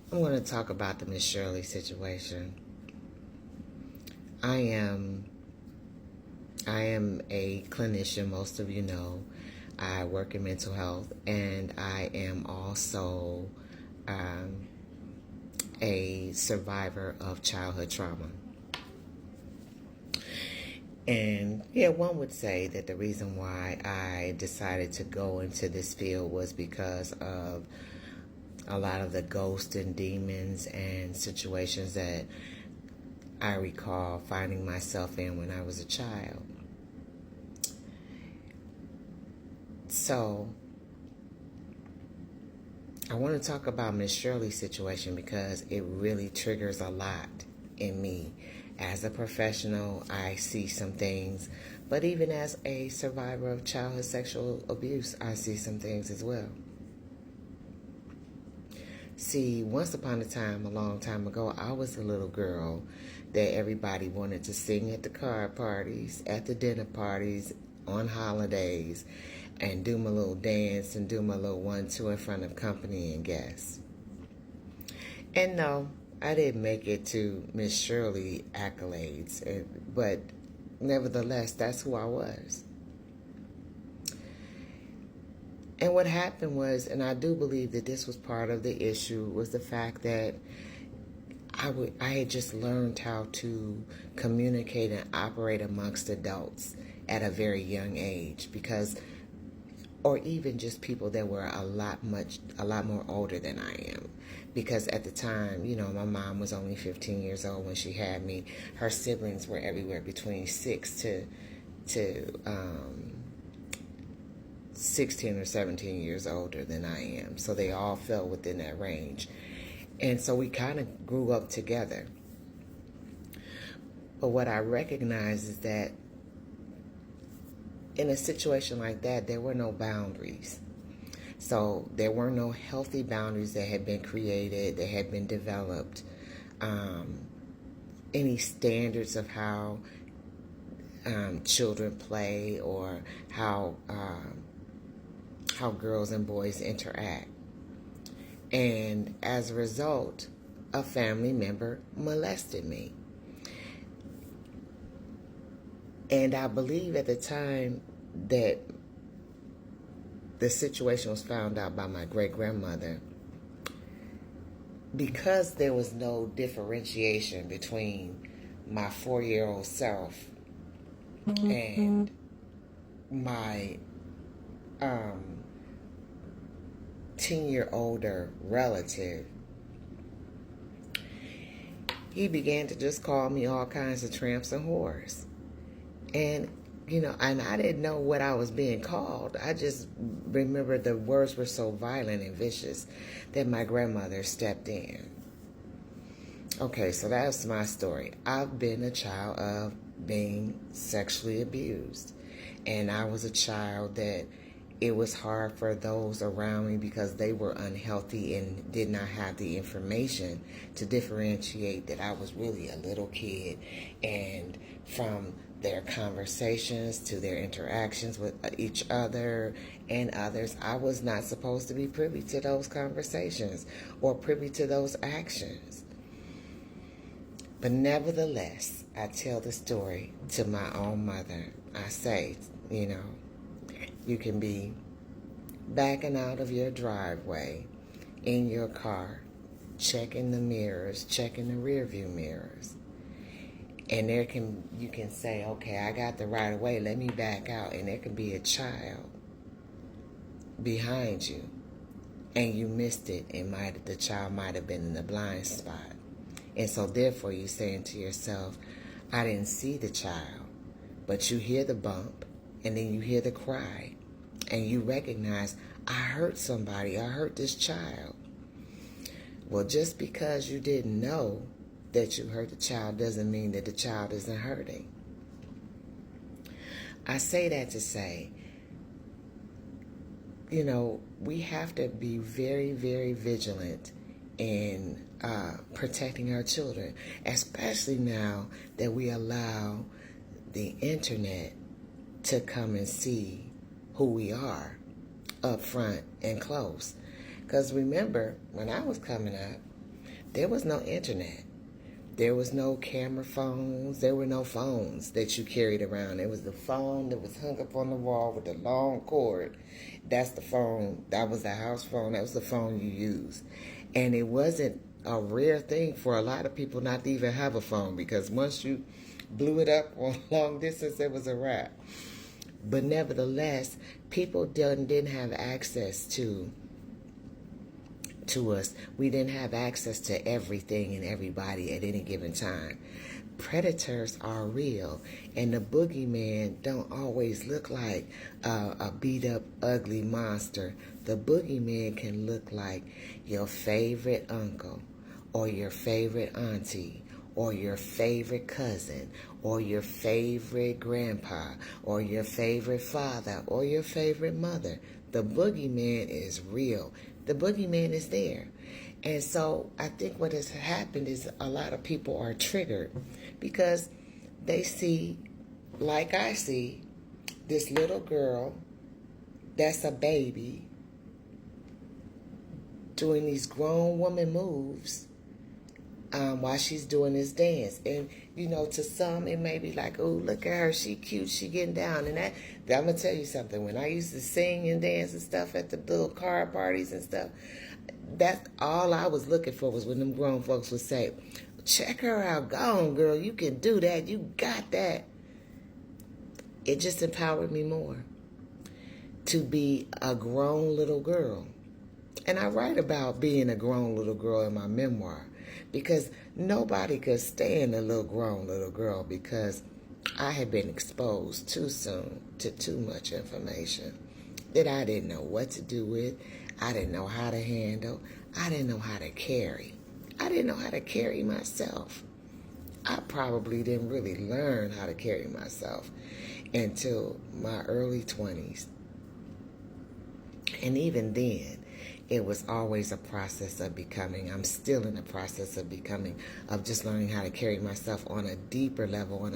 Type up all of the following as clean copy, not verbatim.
I'm going to talk about the Miss Shirley situation. I am a clinician, most of you know. I work in mental health, and I am also um, a survivor of childhood trauma. And yeah, one would say that the reason why I decided to go into this field was because of a lot of the ghosts and demons and situations that I recall finding myself in when I was a child. So, I want to talk about Miss Shirley's situation because it really triggers a lot in me. As a professional, I see some things, but even as a survivor of childhood sexual abuse, I see some things as well. See, once upon a time, a long time ago, I was a little girl that everybody wanted to sing at the card parties, at the dinner parties, on holidays, and do my little dance and do my little 1-2 in front of company and guests. And no, I didn't make it to Miss Shirley accolades, but nevertheless, that's who I was. And what happened was, and I do believe that this was part of the issue, was the fact that I had just learned how to communicate and operate amongst adults at a very young age, or even just people that were a lot more older than I am. Because at the time, my mom was only 15 years old when she had me. Her siblings were everywhere between 6 to 16 or 17 years older than I am. So they all fell within that range. And so we kind of grew up together. But what I recognize is that in a situation like that, there were no boundaries. So there were no healthy boundaries that had been created, that had been developed. Any standards of how children play or how girls and boys interact. And as a result, a family member molested me. And I believe at the time that the situation was found out by my great-grandmother, because there was no differentiation between my 4-year-old self and my 10-year-older relative, he began to just call me all kinds of tramps and whores. And, and I didn't know what I was being called. I just remember the words were so violent and vicious that my grandmother stepped in. Okay, so that's my story. I've been a child of being sexually abused. And I was a child that it was hard for those around me because they were unhealthy and did not have the information to differentiate that I was really a little kid. And from their conversations to their interactions with each other and others, I was not supposed to be privy to those conversations or privy to those actions. But nevertheless, I tell the story to my own mother. I say, you can be backing out of your driveway in your car, checking the mirrors, checking the rear view mirrors. And you can say, okay, I got the right of way, let me back out. And there can be a child behind you, and you missed it, and the child might have been in the blind spot. And so therefore you're saying to yourself, I didn't see the child, but you hear the bump, and then you hear the cry, and you recognize, I hurt somebody, I hurt this child. Well, just because you didn't know that you hurt the child doesn't mean that the child isn't hurting. I say that to say, we have to be very, very vigilant in protecting our children, especially now that we allow the internet to come and see who we are up front and close. Because remember, when I was coming up, there was no internet. There was no camera phones. There were no phones that you carried around. It was the phone that was hung up on the wall with the long cord. That's the phone. That was the house phone. That was the phone you used. And it wasn't a rare thing for a lot of people not to even have a phone, because once you blew it up on long distance, it was a wrap. But nevertheless, people didn't have access to us. We didn't have access to everything and everybody at any given time. Predators are real, and the boogeyman don't always look like a beat up, ugly monster. The boogeyman can look like your favorite uncle, or your favorite auntie, or your favorite cousin, or your favorite grandpa, or your favorite father, or your favorite mother. The boogeyman is real. The boogeyman is there. And so I think what has happened is a lot of people are triggered because they see, like I see, this little girl that's a baby doing these grown woman moves while she's doing this dance. And, you know, to some it may be like, oh, look at her, she cute, she getting down. And that I'm going to tell you something. When I used to sing and dance and stuff at the little car parties and stuff, that's all I was looking for, was when them grown folks would say, check her out, go on, girl, you can do that, you got that. It just empowered me more to be a grown little girl. And I write about being a grown little girl in my memoir, because nobody could stand a little grown little girl, because I had been exposed too soon to too much information that I didn't know what to do with. I didn't know how to handle. I didn't know how to carry. I didn't know how to carry myself. I probably didn't really learn how to carry myself until my early 20s. And even then, it was always a process of becoming. I'm still in the process of becoming, of just learning how to carry myself on a deeper level,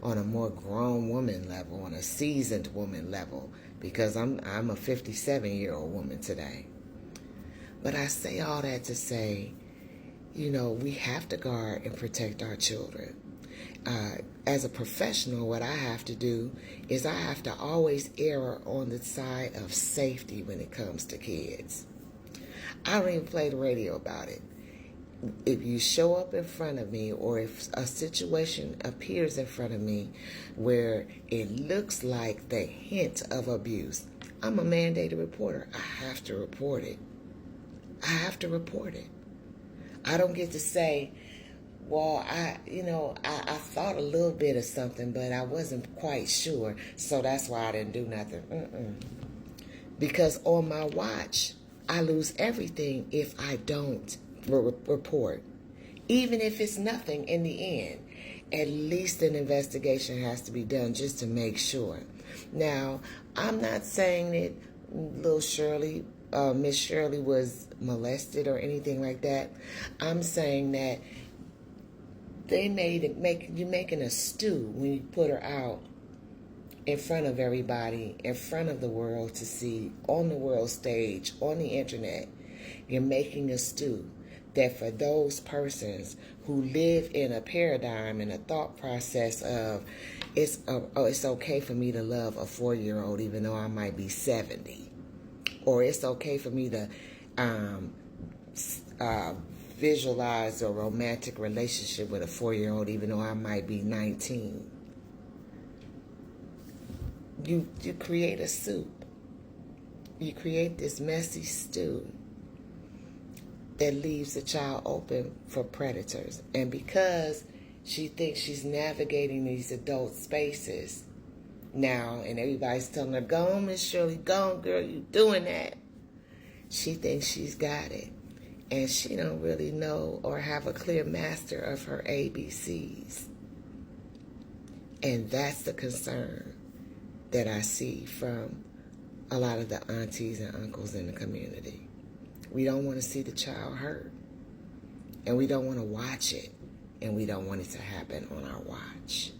on a more grown woman level, on a seasoned woman level, because I'm a 57-year-old woman today. But I say all that to say, you know, we have to guard and protect our children. As a professional, what I have to do is I have to always err on the side of safety when it comes to kids. I don't even play the radio about it. If you show up in front of me, or if a situation appears in front of me where it looks like the hint of abuse, I'm a mandated reporter. I have to report it. I have to report it. I don't get to say, well, I thought a little bit of something, but I wasn't quite sure, so that's why I didn't do nothing. Because on my watch, I lose everything if I don't report. Even if it's nothing in the end, at least an investigation has to be done just to make sure. Now, I'm not saying that little Shirley, Miss Shirley, was molested or anything like that. I'm saying that you're making a stew when you put her out in front of everybody, in front of the world to see, on the world stage, on the internet. You're making a stew that for those persons who live in a paradigm and a thought process of it's okay for me to love a 4-year-old even though I might be 70, or it's okay for me to visualize a romantic relationship with a 4-year-old even though I might be 19. You create a soup. You create this messy stew that leaves the child open for predators. And because she thinks she's navigating these adult spaces now, and everybody's telling her, go on, Miss Shirley, go on, girl, you doing that. She thinks she's got it. And she don't really know or have a clear master of her ABCs. And that's the concern that I see from a lot of the aunties and uncles in the community. We don't want to see the child hurt. And we don't want to watch it. And we don't want it to happen on our watch.